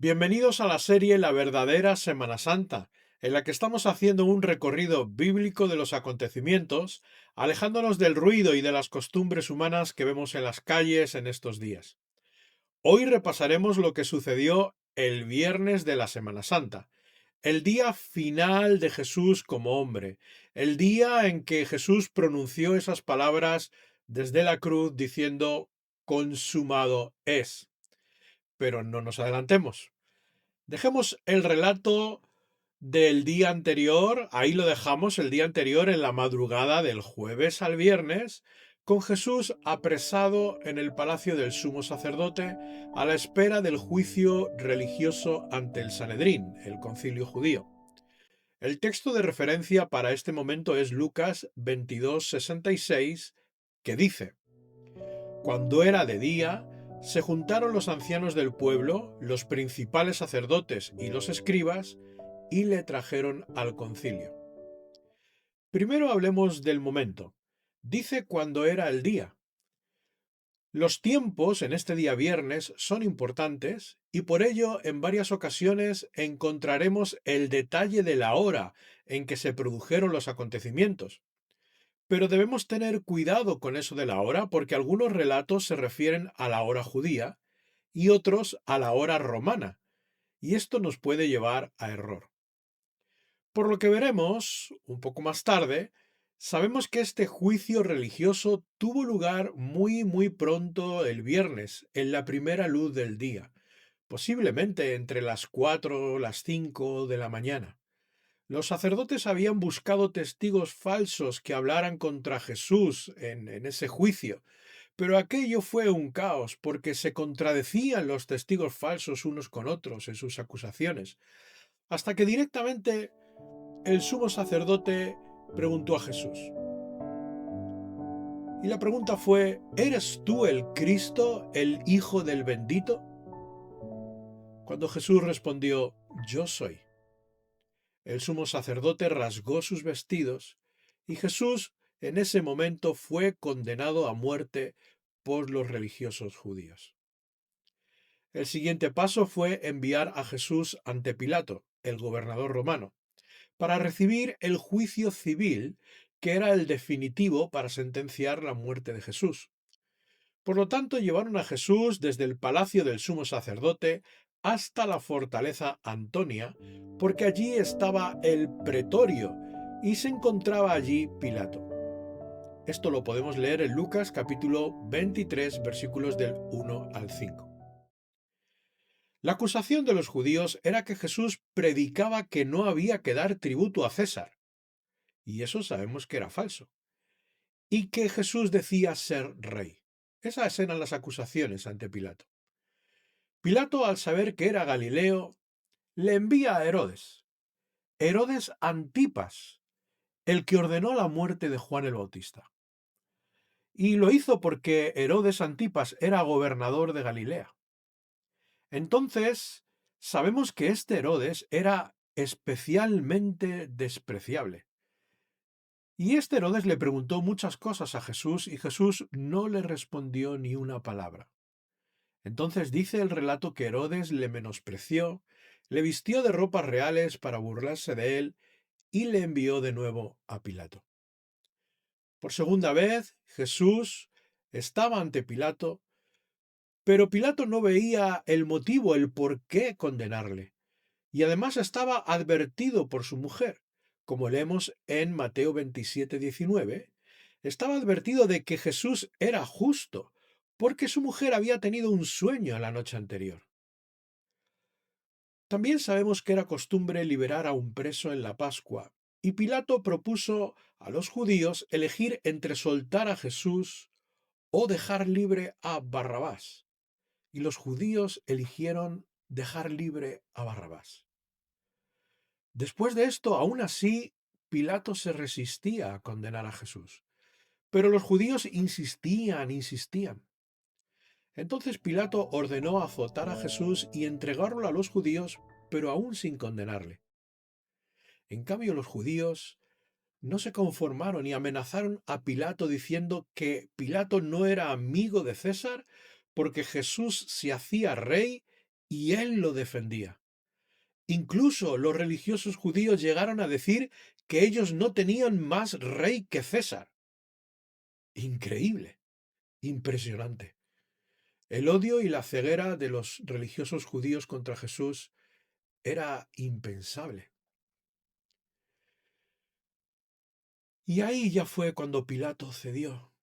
Bienvenidos a la serie La verdadera Semana Santa, en la que estamos haciendo un recorrido bíblico de los acontecimientos, alejándonos del ruido y de las costumbres humanas que vemos en las calles en estos días. Hoy repasaremos lo que sucedió el viernes de la Semana Santa, el día final de Jesús como hombre, el día en que Jesús pronunció esas palabras desde la cruz diciendo consumado es. Pero no nos adelantemos. Dejemos el relato del día anterior, ahí lo dejamos el día anterior en la madrugada del jueves al viernes, con Jesús apresado en el palacio del sumo sacerdote a la espera del juicio religioso ante el Sanedrín, el concilio judío. El texto de referencia para este momento es Lucas 22:66, que dice: Cuando era de día, se juntaron los ancianos del pueblo, los principales sacerdotes y los escribas, y le trajeron al concilio. Primero hablemos del momento. Dice cuando era el día. Los tiempos en este día viernes son importantes y por ello en varias ocasiones encontraremos el detalle de la hora en que se produjeron los acontecimientos. Pero debemos tener cuidado con eso de la hora porque algunos relatos se refieren a la hora judía y otros a la hora romana, y esto nos puede llevar a error. Por lo que veremos un poco más tarde, sabemos que este juicio religioso tuvo lugar muy pronto el viernes, en la primera luz del día, posiblemente entre las 4 o las 5 de la mañana. Los sacerdotes habían buscado testigos falsos que hablaran contra Jesús en ese juicio, pero aquello fue un caos porque se contradecían los testigos falsos unos con otros en sus acusaciones, hasta que directamente el sumo sacerdote preguntó a Jesús. Y la pregunta fue: ¿eres tú el Cristo, el Hijo del bendito? Cuando Jesús respondió: yo soy. El sumo sacerdote rasgó sus vestidos y Jesús en ese momento fue condenado a muerte por los religiosos judíos. El siguiente paso fue enviar a Jesús ante Pilato, el gobernador romano, para recibir el juicio civil que era el definitivo para sentenciar la muerte de Jesús. Por lo tanto, llevaron a Jesús desde el palacio del sumo sacerdote hasta la fortaleza Antonia, porque allí estaba el pretorio y se encontraba allí Pilato. Esto lo podemos leer en Lucas capítulo 23, versículos del 1 al 5. La acusación de los judíos era que Jesús predicaba que no había que dar tributo a César, y eso sabemos que era falso, y que Jesús decía ser rey. Esas eran las acusaciones ante Pilato. Pilato, al saber que era Galileo, le envía a Herodes, Herodes Antipas, el que ordenó la muerte de Juan el Bautista. Y lo hizo porque Herodes Antipas era gobernador de Galilea. Entonces, sabemos que este Herodes era especialmente despreciable. Y este Herodes le preguntó muchas cosas a Jesús y Jesús no le respondió ni una palabra. Entonces dice el relato que Herodes le menospreció, le vistió de ropas reales para burlarse de él y le envió de nuevo a Pilato. Por segunda vez, Jesús estaba ante Pilato, pero Pilato no veía el motivo, el por qué condenarle. Y además estaba advertido por su mujer, como leemos en Mateo 27:19, estaba advertido de que Jesús era justo, porque su mujer había tenido un sueño la noche anterior. También sabemos que era costumbre liberar a un preso en la Pascua, y Pilato propuso a los judíos elegir entre soltar a Jesús o dejar libre a Barrabás, y los judíos eligieron dejar libre a Barrabás. Después de esto, aún así, Pilato se resistía a condenar a Jesús, pero los judíos insistían. Entonces Pilato ordenó azotar a Jesús y entregarlo a los judíos, pero aún sin condenarle. En cambio, los judíos no se conformaron y amenazaron a Pilato diciendo que Pilato no era amigo de César porque Jesús se hacía rey y él lo defendía. Incluso los religiosos judíos llegaron a decir que ellos no tenían más rey que César. Increíble, impresionante. El odio y la ceguera de los religiosos judíos contra Jesús era impensable. Y ahí ya fue cuando Pilato cedió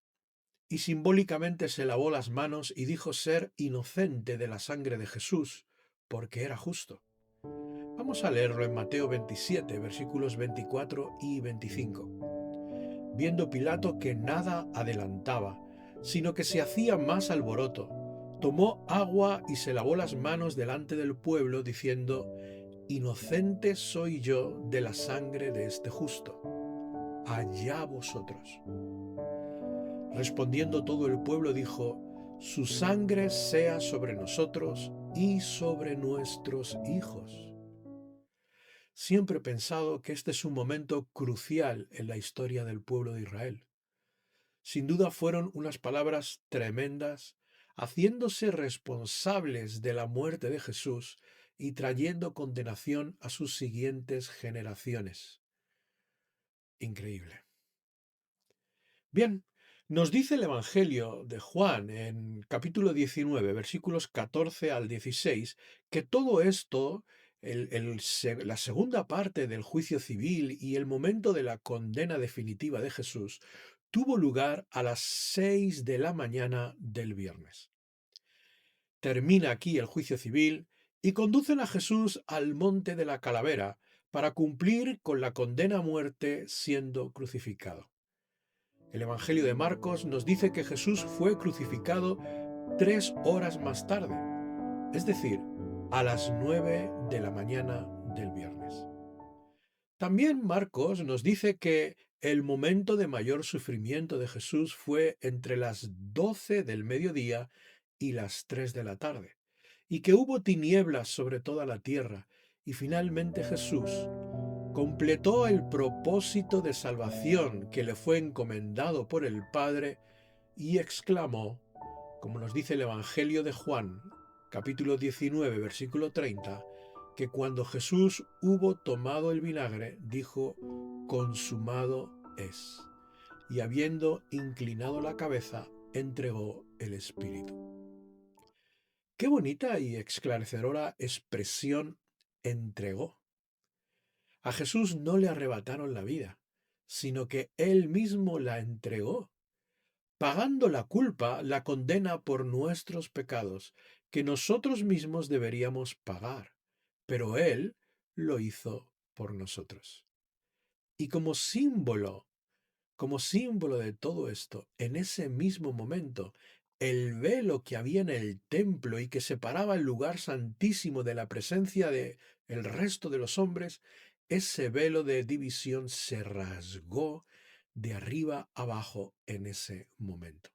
y simbólicamente se lavó las manos y dijo ser inocente de la sangre de Jesús, porque era justo. Vamos a leerlo en Mateo 27, versículos 24 y 25. Viendo Pilato que nada adelantaba, sino que se hacía más alboroto, tomó agua y se lavó las manos delante del pueblo, diciendo: Inocente soy yo de la sangre de este justo. Allá vosotros. Respondiendo todo el pueblo dijo: Su sangre sea sobre nosotros y sobre nuestros hijos. Siempre he pensado que este es un momento crucial en la historia del pueblo de Israel. Sin duda fueron unas palabras tremendas, haciéndose responsables de la muerte de Jesús y trayendo condenación a sus siguientes generaciones. Increíble. Bien, nos dice el Evangelio de Juan en capítulo 19, versículos 14 al 16, que todo esto, la segunda parte del juicio civil y el momento de la condena definitiva de Jesús, tuvo lugar a las 6 de la mañana del viernes. Termina aquí el juicio civil y conducen a Jesús al monte de la calavera para cumplir con la condena a muerte siendo crucificado. El Evangelio de Marcos nos dice que Jesús fue crucificado 3 horas más tarde, es decir, a las 9 de la mañana del viernes. También Marcos nos dice que el momento de mayor sufrimiento de Jesús fue entre las 12 del mediodía y las 3 de la tarde, y que hubo tinieblas sobre toda la tierra, y finalmente Jesús completó el propósito de salvación que le fue encomendado por el Padre y exclamó, como nos dice el Evangelio de Juan, capítulo 19, versículo 30, que cuando Jesús hubo tomado el vinagre, dijo: consumado es. Y habiendo inclinado la cabeza, entregó el Espíritu. Qué bonita y esclarecedora expresión entregó. A Jesús no le arrebataron la vida, sino que Él mismo la entregó, pagando la culpa, la condena por nuestros pecados, que nosotros mismos deberíamos pagar, pero Él lo hizo por nosotros. Y como símbolo de todo esto, en ese mismo momento, el velo que había en el templo y que separaba el lugar santísimo de la presencia de el resto de los hombres, ese velo de división se rasgó de arriba abajo en ese momento.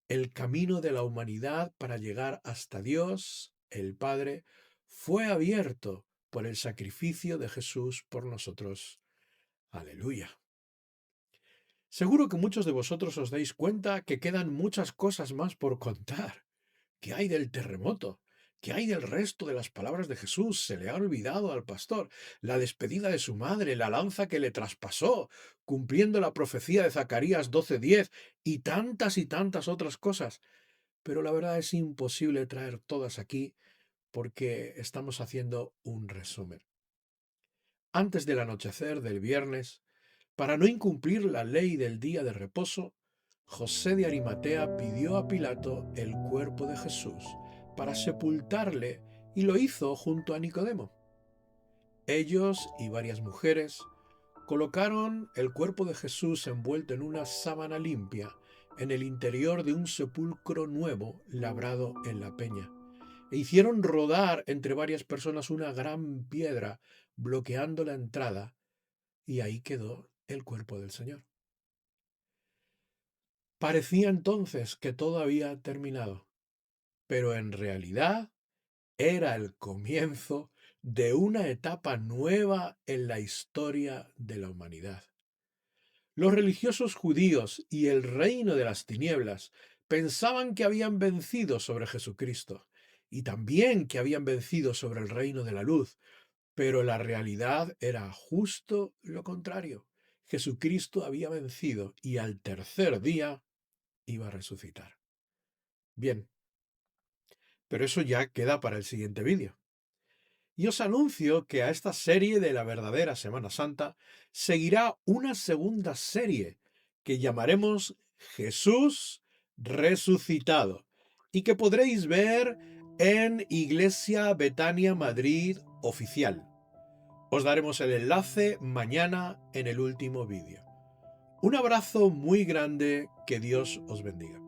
El camino de la humanidad para llegar hasta Dios, el Padre, fue abierto por el sacrificio de Jesús por nosotros. Aleluya. Seguro que muchos de vosotros os dais cuenta que quedan muchas cosas más por contar. ¿Qué hay del terremoto? ¿Qué hay del resto de las palabras de Jesús? Se le ha olvidado al pastor la despedida de su madre, la lanza que le traspasó, cumpliendo la profecía de Zacarías 12:10 y tantas otras cosas. Pero la verdad es imposible traer todas aquí porque estamos haciendo un resumen. Antes del anochecer del viernes, para no incumplir la ley del día de reposo, José de Arimatea pidió a Pilato el cuerpo de Jesús para sepultarle y lo hizo junto a Nicodemo. Ellos y varias mujeres colocaron el cuerpo de Jesús envuelto en una sábana limpia en el interior de un sepulcro nuevo labrado en la peña e hicieron rodar entre varias personas una gran piedra bloqueando la entrada, y ahí quedó el cuerpo del Señor. Parecía entonces que todo había terminado, pero en realidad era el comienzo de una etapa nueva en la historia de la humanidad. Los religiosos judíos y el reino de las tinieblas pensaban que habían vencido sobre Jesucristo, y también que habían vencido sobre el reino de la luz, pero la realidad era justo lo contrario. Jesucristo había vencido y al tercer día iba a resucitar. Bien, pero eso ya queda para el siguiente vídeo. Y os anuncio que a esta serie de la verdadera Semana Santa seguirá una segunda serie que llamaremos Jesús resucitado y que podréis ver en Iglesia Betania Madrid Oficial. Os daremos el enlace mañana en el último vídeo. Un abrazo muy grande, que Dios os bendiga.